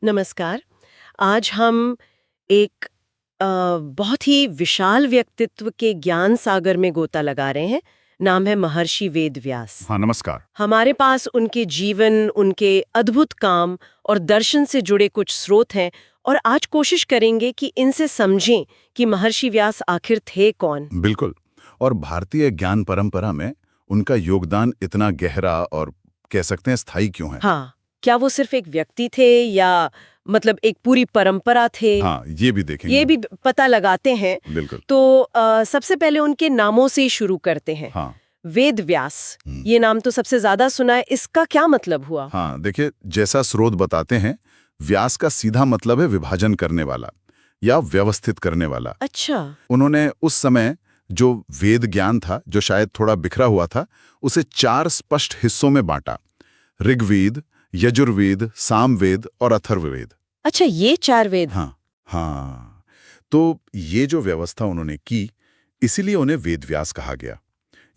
नमस्कार। आज हम एक बहुत ही विशाल व्यक्तित्व के ज्ञान सागर में गोता लगा रहे हैं। नाम है महर्षि वेद व्यास। हाँ, नमस्कार। हमारे पास उनके जीवन, उनके अद्भुत काम और दर्शन से जुड़े कुछ स्रोत हैं और आज कोशिश करेंगे कि इनसे समझें कि महर्षि व्यास आखिर थे कौन। बिल्कुल। और भारतीय ज्ञान परंपरा में उनका योगदान इतना गहरा और कह सकते हैं स्थायी क्यों है? हाँ, क्या वो सिर्फ एक व्यक्ति थे या मतलब एक पूरी परंपरा थे? हाँ, ये भी देखेंगे। ये भी पता लगाते हैं। बिल्कुल। तो सबसे पहले उनके नामों से ही शुरू करते हैं। हाँ। वेद व्यास, ये नाम तो सबसे ज्यादा सुना है, इसका क्या मतलब हुआ? हाँ, देखिए, जैसा स्रोत बताते हैं, व्यास का सीधा मतलब है विभाजन करने वाला या व्यवस्थित करने वाला। अच्छा। उन्होंने उस समय जो वेद ज्ञान था, जो शायद थोड़ा बिखरा हुआ था, उसे 4 स्पष्ट हिस्सों में बांटा: ऋग्वेद, यजुर्वेद, सामवेद और अथर्ववेद। अच्छा, ये 4 वेद। हाँ, हाँ। तो ये जो व्यवस्था उन्होंने की, इसीलिए उन्हें वेदव्यास कहा गया।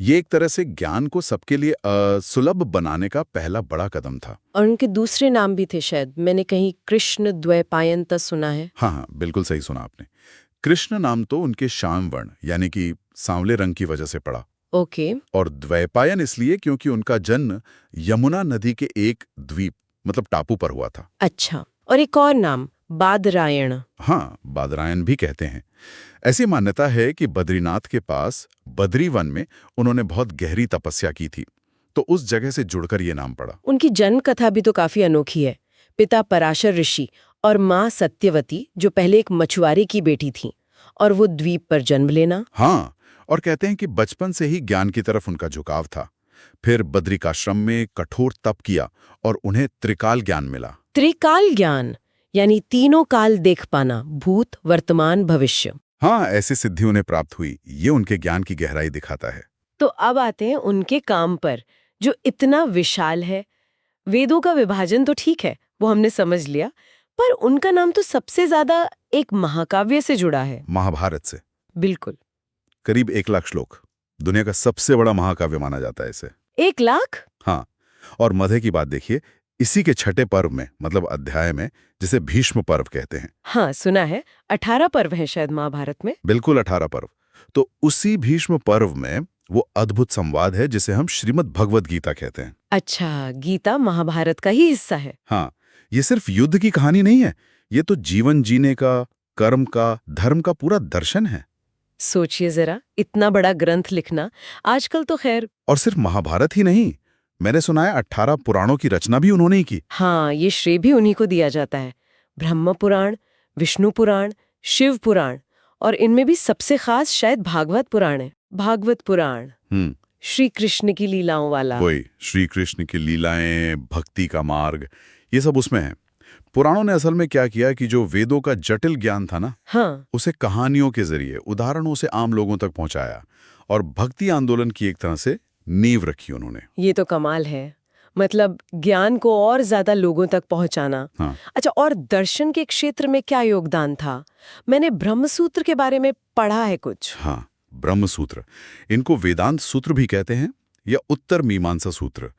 ये एक तरह से ज्ञान को सबके लिए सुलभ बनाने का पहला बड़ा कदम था। और उनके दूसरे नाम भी थे शायद, मैंने कहीं कृष्ण द्वैपायन सुना है। हाँ, हाँ, बिल्कुल सही सुना आपने। कृष्ण नाम तो उनके श्याम वर्ण यानी कि सांवले रंग की वजह से पड़ा, ओके। और द्वैपायन इसलिए क्योंकि उनका जन्म यमुना नदी के एक द्वीप मतलब टापू पर हुआ था। अच्छा, और एक और नाम बादरायण। हाँ, बादरायन भी कहते हैं। ऐसी मान्यता है कि बद्रीनाथ के पास बद्री वन में उन्होंने बहुत गहरी तपस्या की थी, तो उस जगह से जुड़कर ये नाम पड़ा। उनकी जन्म कथा भी तो काफी अनोखी है। पिता पराशर ऋषि और माँ सत्यवती, जो पहले एक मछुआरे की बेटी थी, और वो द्वीप पर जन्म लेना। हाँ, और कहते हैं कि बचपन से ही ज्ञान की तरफ उनका झुकाव था। फिर बद्रिकाश्रम में कठोर तप किया और उन्हें त्रिकाल ज्ञान मिला। त्रिकाल ज्ञान यानी तीनों काल देख पाना, भूत, वर्तमान, भविष्य। हाँ, ऐसी सिद्धि उन्हें प्राप्त हुई। ये उनके ज्ञान की गहराई दिखाता है। तो अब आते हैं उनके काम पर, जो इतना विशाल है। वेदों का विभाजन तो ठीक है, वो हमने समझ लिया, पर उनका नाम तो सबसे ज्यादा एक महाकाव्य से जुड़ा है। महाभारत से बिल्कुल। करीब 1 लाख श्लोक, दुनिया का सबसे बड़ा महाकाव्य माना जाता है इसे। 1 लाख? हाँ, और मधे की बात देखिए, इसी के छठे पर्व में मतलब अध्याय में, जिसे भीष्म पर्व कहते हैं। हाँ, सुना है। 18 पर्व हैं शायद महाभारत में। बिल्कुल, 18 पर्व। तो उसी भीष्म पर्व में वो अद्भुत संवाद है जिसे हम श्रीमद् भगवद गीता कहते हैं। अच्छा, गीता महाभारत का ही हिस्सा है। हाँ, ये सिर्फ युद्ध की कहानी नहीं है, ये तो जीवन जीने का, कर्म का, धर्म का पूरा दर्शन है। सोचिए जरा, इतना बड़ा ग्रंथ लिखना आजकल तो खैर। और सिर्फ महाभारत ही नहीं, मैंने सुना है 18 पुराणों की रचना भी उन्होंने ही की। हाँ, ये श्रेय भी उन्हीं को दिया जाता है। ब्रह्म पुराण, विष्णु पुराण, शिव पुराण, और इनमें भी सबसे खास शायद भागवत पुराण है। भागवत पुराण श्री कृष्ण की लीलाओं वाला। वही श्री कृष्ण की लीलाएं, भक्ति का मार्ग, ये सब उसमें है। पुराणों ने असल में क्या किया कि जो वेदों का जटिल ज्ञान था ना, हाँ, उसे कहानियों के जरिए, उदाहरणों से आम लोगों तक पहुंचाया, और भक्ति आंदोलन की एक तरह से नींव रखी उन्होंने। ये तो कमाल है। मतलब ज्ञान को और ज्यादा लोगों तक पहुंचाना। हाँ, अच्छा, और दर्शन के क्षेत्र में क्या योगदान था? मैंने ब्रह्मसूत्र के बारे में पढ़ा है कुछ। हाँ, ब्रह्म सूत्र, इनको वेदांत सूत्र भी कहते हैं या उत्तर मीमांसा सूत्र।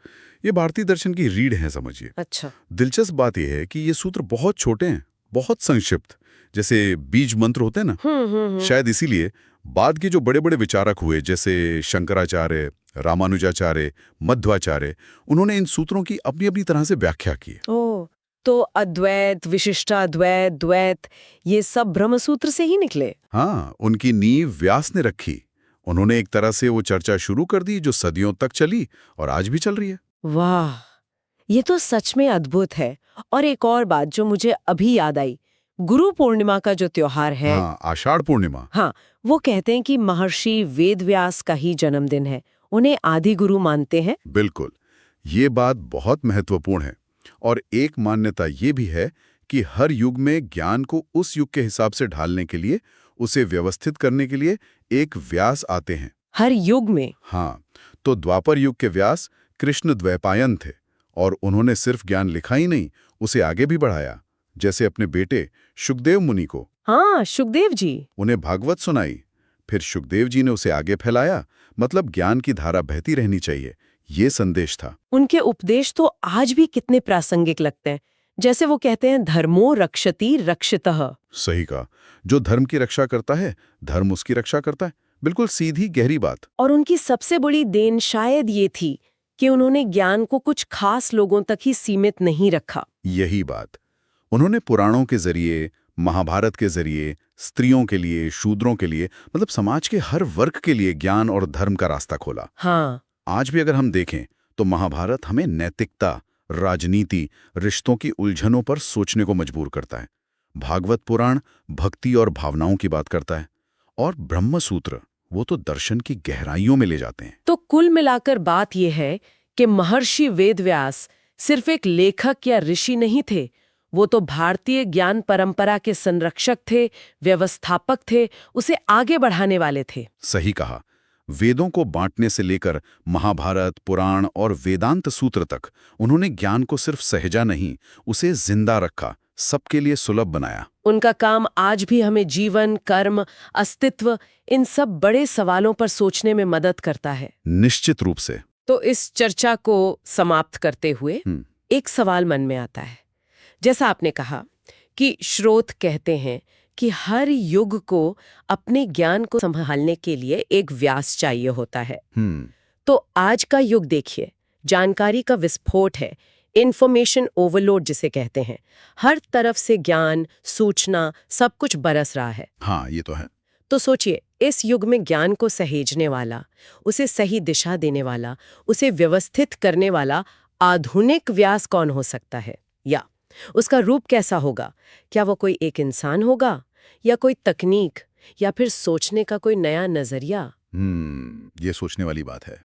ये भारतीय दर्शन की रीढ़ है, समझिए। अच्छा। दिलचस्प बात यह है कि ये सूत्र बहुत छोटे हैं, बहुत संक्षिप्त, जैसे बीज मंत्र होते हैं ना। शायद इसीलिए बाद के जो बड़े बड़े विचारक हुए, जैसे शंकराचार्य, रामानुजाचार्य, मध्वाचार्य, उन्होंने इन सूत्रों की अपनी अपनी तरह से व्याख्या की। ओह, तो अद्वैत, विशिष्टाद्वैत, द्वैत, ये सब ब्रह्मसूत्र से ही निकले। हाँ, उनकी नींव व्यास ने रखी। उन्होंने एक तरह से वो चर्चा शुरू कर दी जो सदियों तक चली और आज भी चल रही है। वाह, ये तो सच में अद्भुत है। और एक और बात जो मुझे अभी याद आई, गुरु पूर्णिमा का जो त्योहार है। हाँ, आषाढ़ पूर्णिमा। हाँ, वो कहते हैं कि महर्षि वेदव्यास का ही जन्मदिन है, उन्हें आदि गुरु मानते हैं। बिल्कुल, ये बात बहुत महत्वपूर्ण है। और एक मान्यता ये भी है कि हर युग में ज्ञान को उस युग के हिसाब से ढालने के लिए, उसे व्यवस्थित करने के लिए एक व्यास आते हैं। हर युग में? हाँ, तो द्वापर युग के व्यास कृष्ण द्वैपायन थे, और उन्होंने सिर्फ ज्ञान लिखा ही नहीं, उसे आगे भी बढ़ाया। जैसे अपने बेटे शुकदेव मुनि को, हाँ, शुकदेव जी। उन्हें भागवत सुनाई, फिर शुकदेव जी ने उसे आगे फैलाया। मतलब ज्ञान की धारा बहती रहनी चाहिए, ये संदेश था। उनके उपदेश तो आज भी कितने प्रासंगिक लगते हैं। जैसे वो कहते हैं धर्मो रक्षति रक्षितः। सही कहा। जो धर्म की रक्षा करता है, धर्म उसकी रक्षा करता है। बिल्कुल सीधी गहरी बात। और उनकी सबसे बड़ी देन शायद ये थी कि उन्होंने ज्ञान को कुछ खास लोगों तक ही सीमित नहीं रखा। यही बात। उन्होंने पुराणों के जरिए, महाभारत के जरिए, स्त्रियों के लिए, शूद्रों के लिए, मतलब समाज के हर वर्ग के लिए ज्ञान और धर्म का रास्ता खोला। हाँ। आज भी अगर हम देखें तो महाभारत हमें नैतिकता, राजनीति, रिश्तों की उलझनों पर सोचने को मजबूर करता है। भागवत पुराण भक्ति और भावनाओं की बात करता है, और ब्रह्म सूत्र वो तो दर्शन की गहराइयों में ले जाते हैं। तो कुल मिलाकर बात यह है कि महर्षि वेदव्यास सिर्फ एक लेखक या ऋषि नहीं थे, वो तो भारतीय ज्ञान परंपरा के संरक्षक थे, व्यवस्थापक थे, उसे आगे बढ़ाने वाले थे। सही कहा। वेदों को बांटने से लेकर महाभारत, पुराण और वेदांत सूत्र तक उन्होंने ज्ञान को सिर्फ सहेजा नहीं, उसे जिंदा रखा, सबके लिए सुलभ बनाया। उनका काम आज भी हमें जीवन, कर्म, अस्तित्व, इन सब बड़े सवालों पर सोचने में मदद करता है। निश्चित रूप से। तो इस चर्चा को समाप्त करते हुए एक सवाल मन में आता है। जैसा आपने कहा कि श्रोत कहते हैं कि हर युग को अपने ज्ञान को संभालने के लिए एक व्यास चाहिए होता है। तो आज का युग देखिए, जानकारी का विस्फोट है, इंफॉर्मेशन ओवरलोड जिसे कहते हैं। हर तरफ से ज्ञान, सूचना, सब कुछ बरस रहा है। हाँ, ये तो है। तो सोचिए, इस युग में ज्ञान को सहेजने वाला, उसे सही दिशा देने वाला, उसे व्यवस्थित करने वाला आधुनिक व्यास कौन हो सकता है, या उसका रूप कैसा होगा? क्या वो कोई एक इंसान होगा, या कोई तकनीक, या फिर सोचने का कोई नया नजरिया? ये सोचने वाली बात है।